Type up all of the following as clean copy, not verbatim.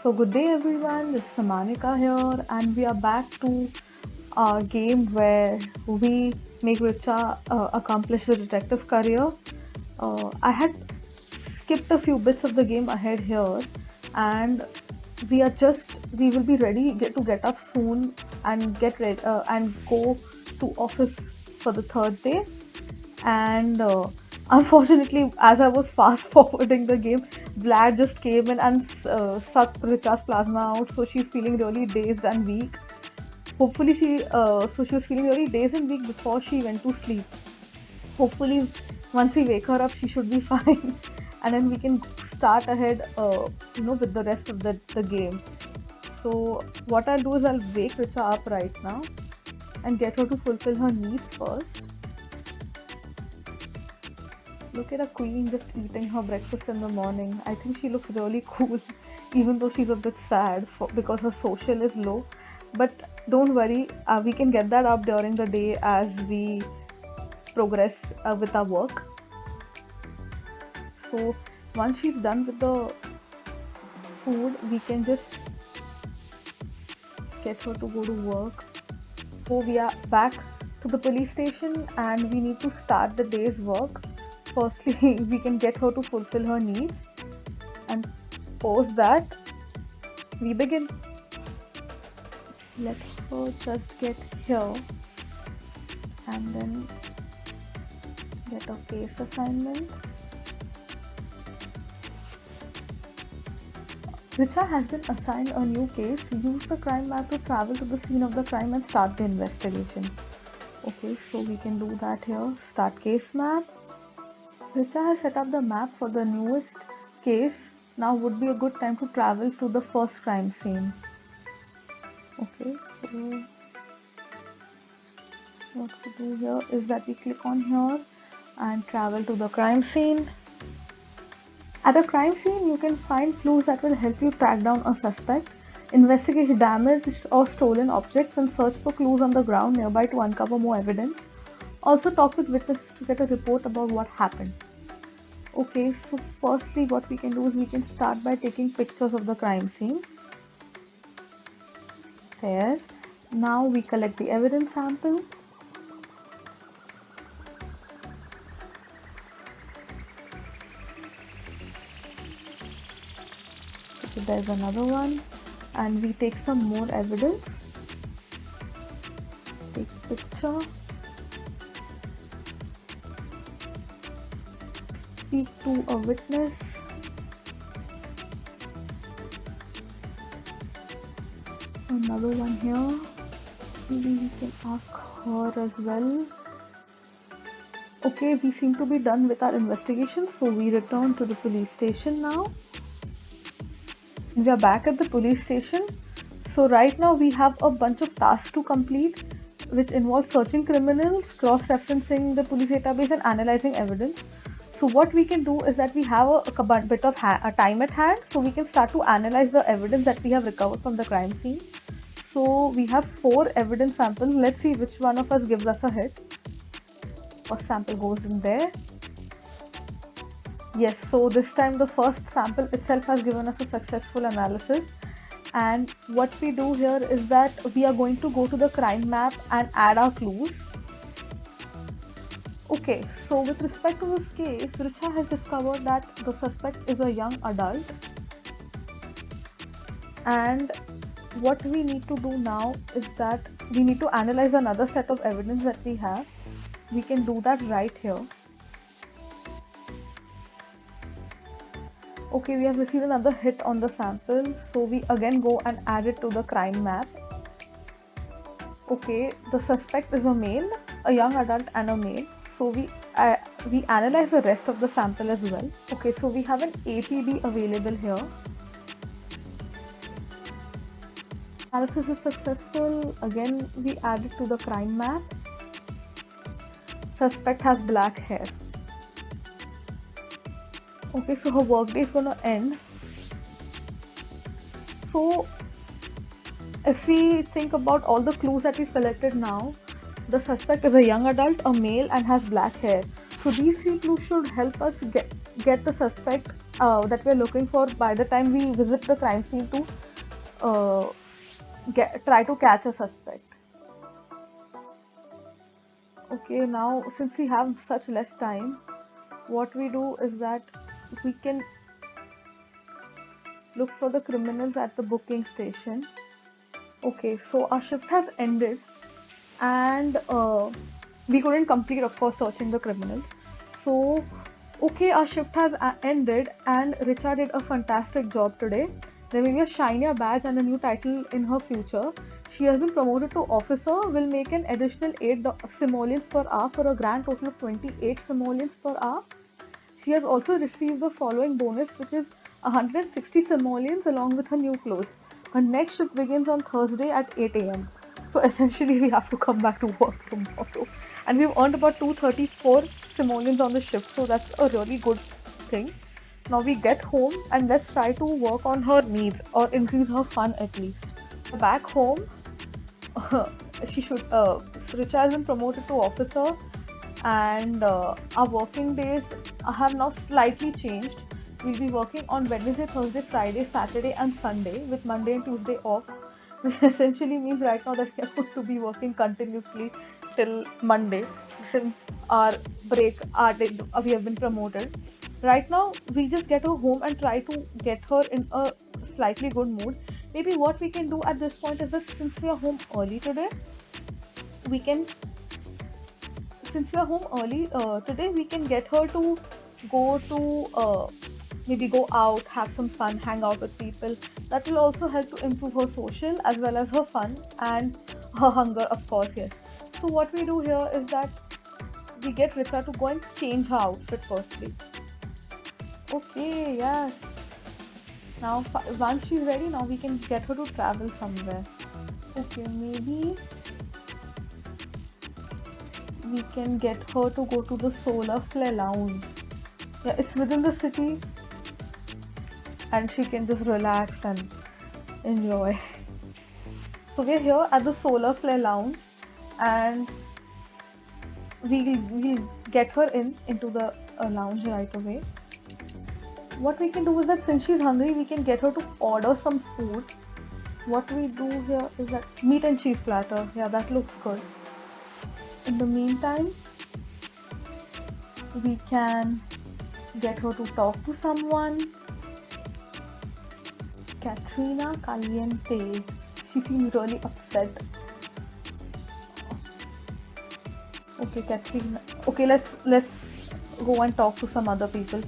So good day everyone, this is Samanika here and we are back to our game where we make Richa accomplish the detective career. I had skipped a few bits of the game ahead here and we will be ready to get up soon and get ready and go to office for the third day and unfortunately as I was fast forwarding the game, Vlad just came in and sucked Richa's plasma out, so she's feeling really dazed and weak. Hopefully she was feeling really dazed and weak before she went to sleep. Hopefully once we wake her up she should be fine and then we can start ahead with the rest of the game. So what I'll do is I'll wake Richa up right now and get her to fulfill her needs first. Look at a queen just eating her breakfast in the morning. I think she looks really cool, even though she's a bit sad because her social is low. But don't worry, we can get that up during the day as we progress with our work. So once she's done with the food, we can just get her to go to work. So we are back to the police station and we need to start the day's work. Firstly, we can get her to fulfill her needs and post that we begin. Let her just get here and then get a case assignment. Richa has been assigned a new case. Use the crime map to travel to the scene of the crime and start the investigation. Okay, so we can do that here. Start case map. Richa has set up the map for the newest case. Now would be a good time to travel to the first crime scene. Okay, so what we do here is that we click on here and travel to the crime scene. At a crime scene, you can find clues that will help you track down a suspect, investigate damaged or stolen objects, and search for clues on the ground nearby to uncover more evidence. Also talk with witnesses to get a report about what happened. Okay, so firstly what we can do is we can start by taking pictures of the crime scene. There. Now we collect the evidence sample. So there's another one and we take some more evidence. Take picture. Speak to a witness. Another one here. Maybe we can ask her as well. Okay, we seem to be done with our investigation, so we return to the police station now. We are back at the police station. So right now we have a bunch of tasks to complete, which involve searching criminals, cross-referencing the police database, and analyzing evidence. So what we can do is that we have a bit of time at hand, so we can start to analyze the evidence that we have recovered from the crime scene. So we have 4 evidence samples. Let's see which one of us gives us a hit. First sample goes in there. Yes, so this time the first sample itself has given us a successful analysis. And what we do here is that we are going to go to the crime map and add our clues. Okay, so with respect to this case, Richa has discovered that the suspect is a young adult. And what we need to do now is that we need to analyze another set of evidence that we have. We can do that right here. Okay, we have received another hit on the sample, so we again go and add it to the crime map. Okay, the suspect is a male, a young adult and a male. So we analyze the rest of the sample as well. Okay, so we have an APB available here. Analysis is successful. Again, we add it to the crime map. Suspect has black hair. Okay, so her workday is gonna end. So if we think about all the clues that we've collected now, the suspect is a young adult, a male, and has black hair. So these three clues should help us get the suspect that we're looking for by the time we visit the crime scene to uh, try to catch a suspect. Okay, now since we have such less time, what we do is that we can look for the criminals at the booking station. Okay, so our shift has ended and we couldn't complete, of course, searching the criminals. So, okay, our shift has ended and Richa did a fantastic job today. There will be a shinier badge and a new title in her future. She has been promoted to officer, will make an additional 8 simoleons per hour for a grand total of 28 simoleons per hour. She has also received the following bonus, which is 160 simoleons along with her new clothes. Her next shift begins on Thursday at 8 a.m. So essentially, we have to come back to work tomorrow. And we've earned about 234 simoleons on the shift, so that's a really good thing. Now we get home and let's try to work on her needs or increase her fun at least. Back home, she should. Richa has been promoted to officer, and our working days have now slightly changed. We'll be working on Wednesday, Thursday, Friday, Saturday, and Sunday, with Monday and Tuesday off, which essentially means right now that we are going to be working continuously till Monday since our break, we have been promoted. Right now, we just get her home and try to get her in a slightly good mood. Maybe what we can do at this point is that since we are home early today, we can since we are home early today, we can get her to go to maybe go out, have some fun, hang out with people. That will also help to improve her social as well as her fun and her hunger, of course, yes. So what we do here is that we get Richa to go and change her outfit firstly. Okay, yes. Now, once she's ready, now we can get her to travel somewhere. Okay, maybe we can get her to go to the Solar Flare Lounge. Yeah, it's within the city and she can just relax and enjoy. So we're here at the Solar Flare Lounge and we'll get her into the lounge right away. What we can do is that since she's hungry, we can get her to order some food. What we do here is that meat and cheese platter. Yeah, that looks good. In the meantime, we can get her to talk to someone. Katrina Caliente. She seems really upset. Okay, Katrina. Okay, let's go and talk to some other people.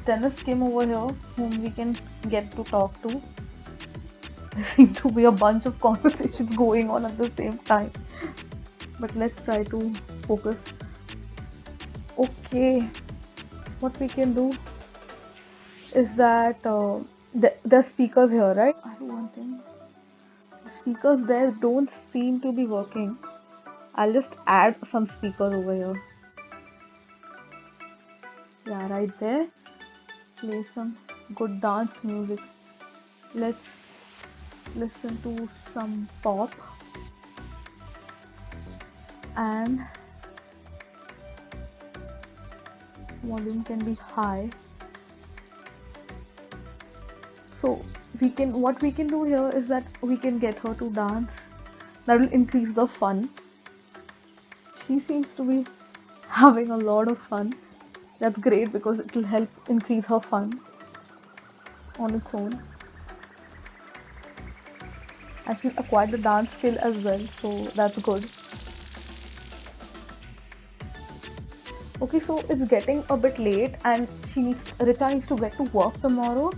Dennis came over here, whom we can get to talk to. There seem to be a bunch of conversations going on at the same time. But let's try to focus. Okay, what we can do is that the speakers here, right? I do one thing. The speakers there don't seem to be working. I'll just add some speakers over here. Yeah, right there. Play some good dance music. Let's listen to some pop and volume can be high. So what we can do here is that we can get her to dance. That will increase the fun. She seems to be having a lot of fun. That's great because it will help increase her fun on its own. And she's acquired the dance skill as well, so that's good. Okay, so it's getting a bit late and Richa needs to get to work tomorrow.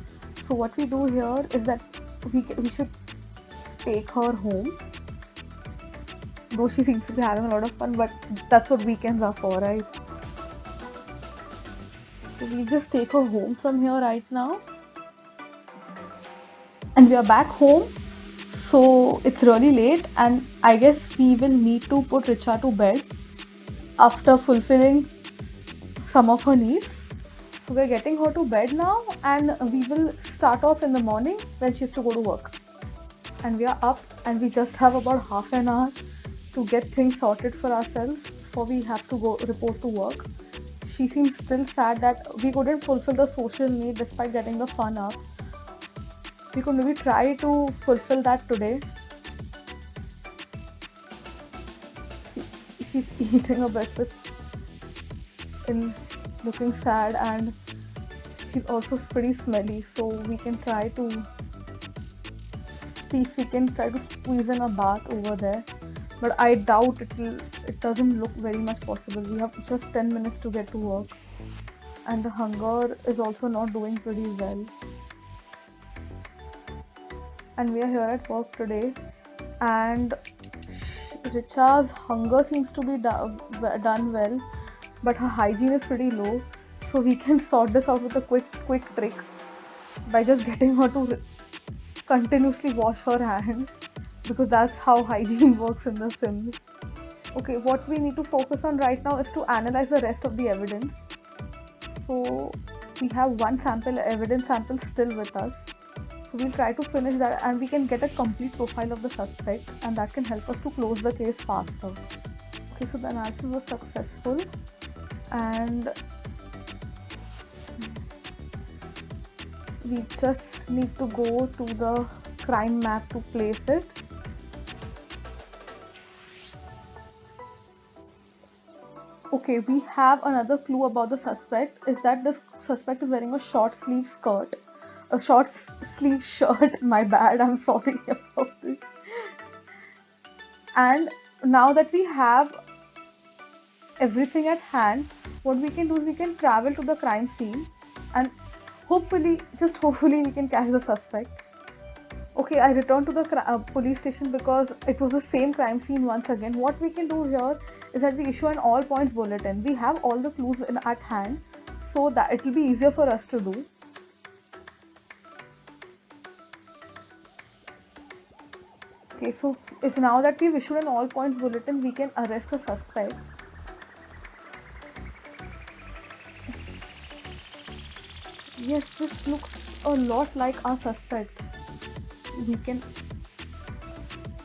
So what we do here is that we should take her home. Though she seems to be having a lot of fun, but that's what weekends are for, right? So we just take her home from here right now. And we are back home. So it's really late and I guess we will need to put Richa to bed after fulfilling some of her needs. So we're getting her to bed now and we will start off in the morning when she has to go to work. And we are up and we just have about half an hour to get things sorted for ourselves before we have to go report to work. she seems still sad that we couldn't fulfill the social need despite getting the fun up. We could maybe try to fulfill that today. She's eating a breakfast in looking sad, and she's also pretty smelly, so we can try to see if we can try to squeeze in a bath over there. But I doubt it doesn't look very much possible. We have just 10 minutes to get to work, and the hunger is also not doing pretty well. And we are here at work today, and Richa's hunger seems to be done well, but her hygiene is pretty low. So we can sort this out with a quick trick by just getting her to continuously wash her hands, because that's how hygiene works in The Sims. Okay, what we need to focus on right now is to analyze the rest of the evidence. So we have one evidence sample still with us. So we'll try to finish that, and we can get a complete profile of the suspect, and that can help us to close the case faster. Okay, so the analysis was successful, and we just need to go to the crime map to place it. Okay, we have another clue about the suspect, is that this suspect is wearing a short sleeve shirt. My bad, I'm sorry about this. And now that we have everything at hand, what we can do is we can travel to the crime scene, and just hopefully, we can catch the suspect. Okay, I returned to the police station because it was the same crime scene once again. What we can do here is that we issue an all points bulletin. We have all the clues at hand, so that it will be easier for us to do. Okay, so if now that we've issued an all points bulletin, we can arrest the suspect. Yes, this looks a lot like our suspect. We can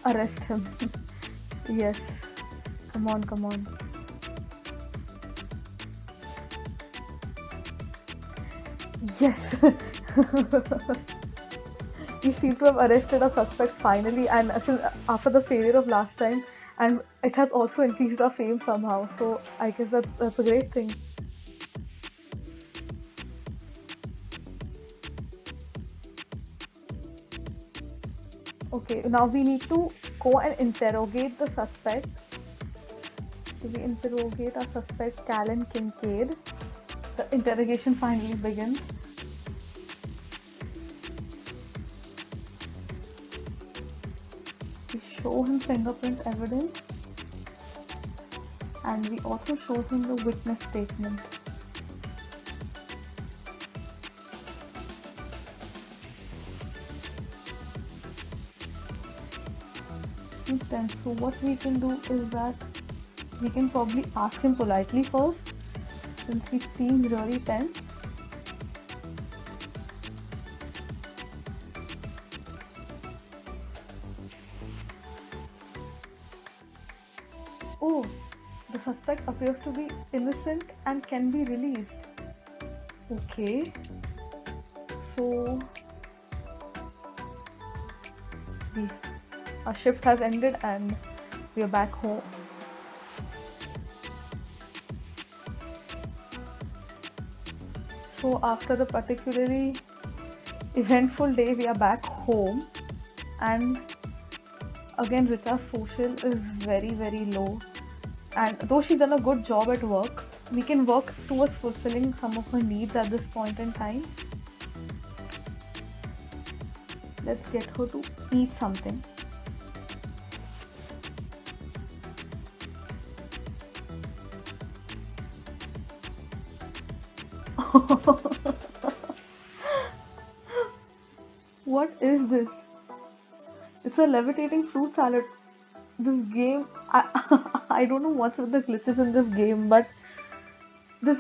arrest him. Yes, come on. Yes. We seem to have arrested a suspect finally, and after the failure of last time, and it has also increased our fame somehow, so I guess that's a great thing. Okay, now we need to go and interrogate the suspect. So we interrogate our suspect, Callan Kincaid. The interrogation finally begins. We show him fingerprint evidence, and we also show him the witness statement. Then, so what we can do is that we can probably ask him politely first, since he seems really tense. Oh, the suspect appears to be innocent and can be released. Okay, so our shift has ended and we are back home. So after the particularly eventful day, we are back home, and again Richa's social is very low, and though she's done a good job at work, we can work towards fulfilling some of her needs at this point in time. Let's get her to eat something. What is this? It's a levitating fruit salad. This game, I don't know what's with the glitches in this game, but this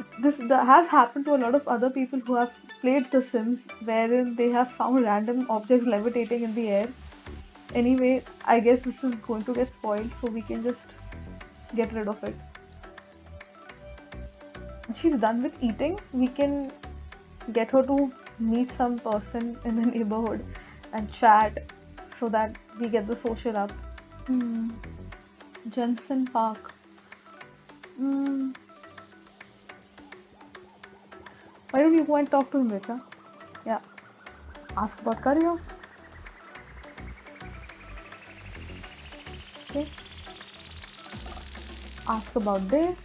has happened to a lot of other people who have played The Sims, wherein they have found random objects levitating in the air. Anyway, I guess this is going to get spoiled, so we can just get rid of it. she's done with eating, we can get her to meet some person in the neighborhood and chat so that we get the social up. Hmm. Jensen Park. Hmm. Why don't you go and talk to him, Richa? Yeah. Ask about career. Okay. Ask about day.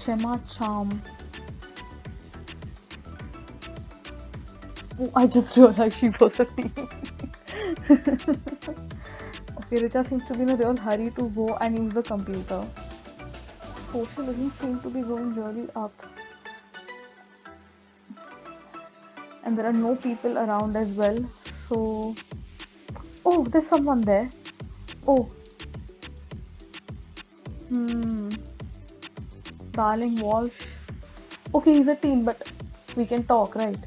Gemma Charm. Oh, I just realized she was a teen. Okay, Richa seems to be in a real hurry to go and use the computer. Social doesn't seem to be going really up. And there are no people around as well. So, oh, there's someone there. Oh, hmm, Darling Walsh. Okay, he's a teen, but we can talk, right?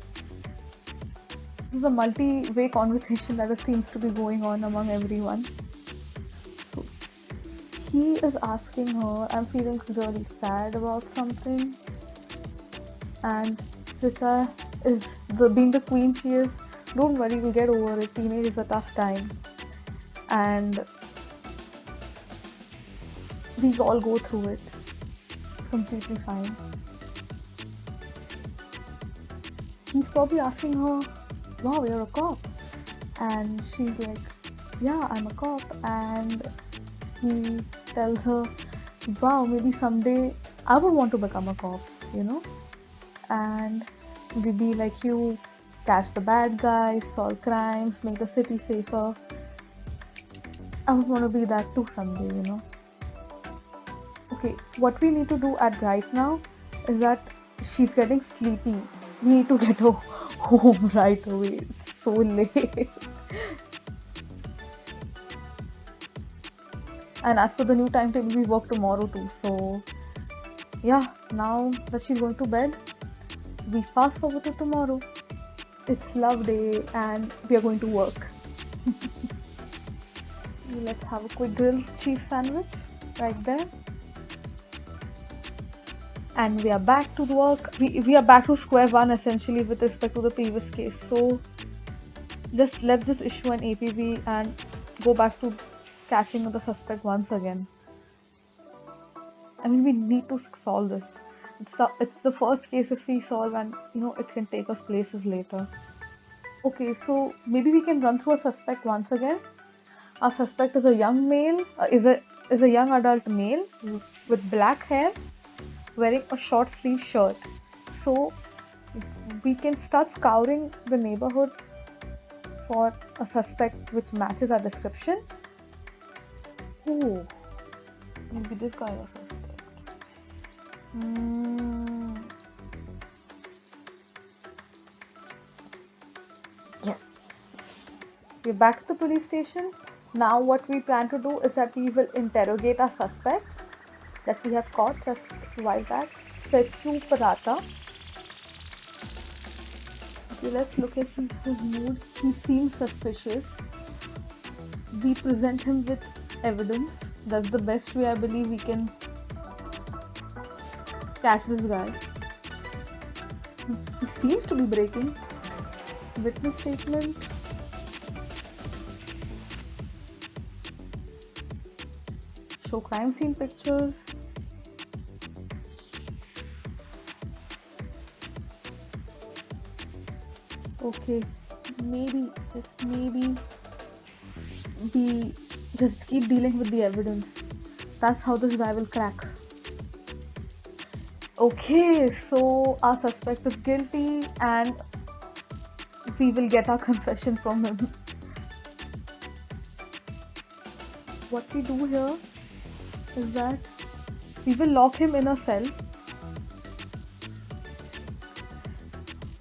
This is a multi-way conversation that seems to be going on among everyone. So he is asking her, I'm feeling really sad about something, and Richa is being the queen she is. Don't worry, we'll get over it. Teenage is a tough time, and we all go through it. It's completely fine. He's probably asking her, wow, you're a cop. And she's like, yeah, I'm a cop. And he tells her, wow, maybe someday I would want to become a cop, you know? And be like you, catch the bad guys, solve crimes, make the city safer. I would want to be that too someday, you know? Okay, what we need to do at right now is that she's getting sleepy. We need to get her home right away. It's so late. And as for the new timetable, we work tomorrow too. So yeah, now that she's going to bed, we fast forward to tomorrow. It's love day and we are going to work. Let's have a quick grilled cheese sandwich right there. And we are back to work. We are back to square one essentially with respect to the previous case. So let's just issue an APB and go back to catching the suspect once again. I mean, we need to solve this. It's the first case if we solve, and it can take us places later. Okay, so maybe we can run through a suspect once again. Our suspect is a young male, is a young adult male with black hair, wearing a short sleeve shirt. So we can start scouring the neighborhood for a suspect which matches our description. Oh, maybe this guy or suspect. Hmm. Yes. We're back at the police station. Now what we plan to do is that we will interrogate our suspect that we have caught just a while back, Petru Parata. Okay, let's look at his mood. He seems suspicious. We present him with evidence. That's the best way I believe we can catch this guy. He seems to be breaking. Witness statement. Show crime scene pictures. Okay, maybe, just maybe, we just keep dealing with the evidence. That's how this guy will crack. Okay, so our suspect is guilty and we will get our confession from him. What we do here is that we will lock him in a cell.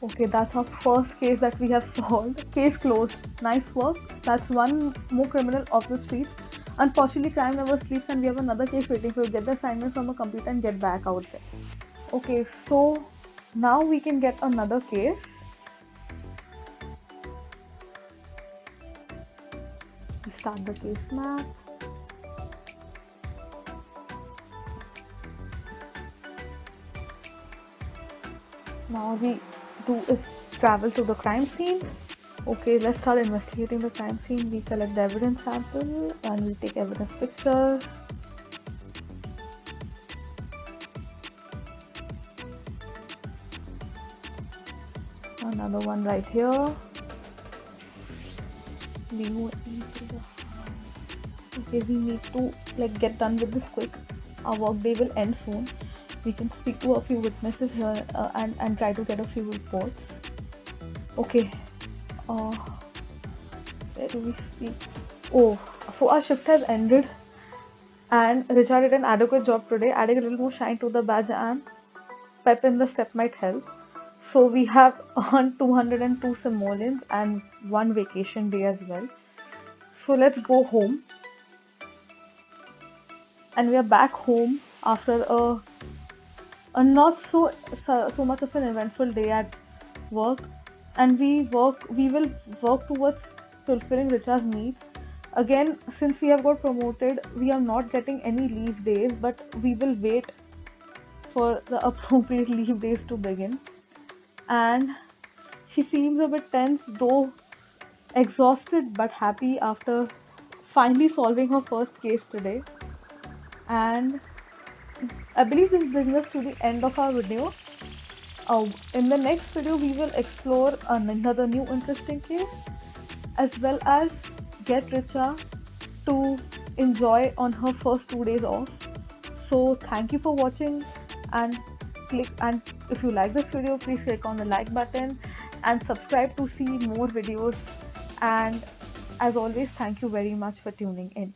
Okay, that's our first case that we have solved. Case closed. Nice work. That's one more criminal off the street. Unfortunately, crime never sleeps and we have another case waiting for you. Get the assignment from a computer and get back out there. Okay, so now we can get another case. We start the case map. Now we do is travel to the crime scene. Okay, let's start investigating the crime scene. We collect the evidence sample and we take evidence pictures. Another one right here. We move into the. Okay, we need to like get done with this quick. Our work day will end soon. We can speak to a few witnesses here and try to get a few reports. Okay. Uh, where do we speak? Oh, so our shift has ended, and Richard did an adequate job today, adding a little more shine to the badge and pep in the step might help. So we have earned 202 simoleons and one vacation day as well. So let's go home. And we are back home after a not so much of an eventful day at work, and we will work towards fulfilling Richa's needs. Again, since we have got promoted, we are not getting any leave days, but we will wait for the appropriate leave days to begin. And she seems a bit tense, though exhausted but happy after finally solving her first case today. And I believe this brings us to the end of our video. In the next video, we will explore another new interesting case as well as get Richa to enjoy on her first 2 days off. So thank you for watching, and if you like this video, please click on the like button and subscribe to see more videos. And as always, thank you very much for tuning in.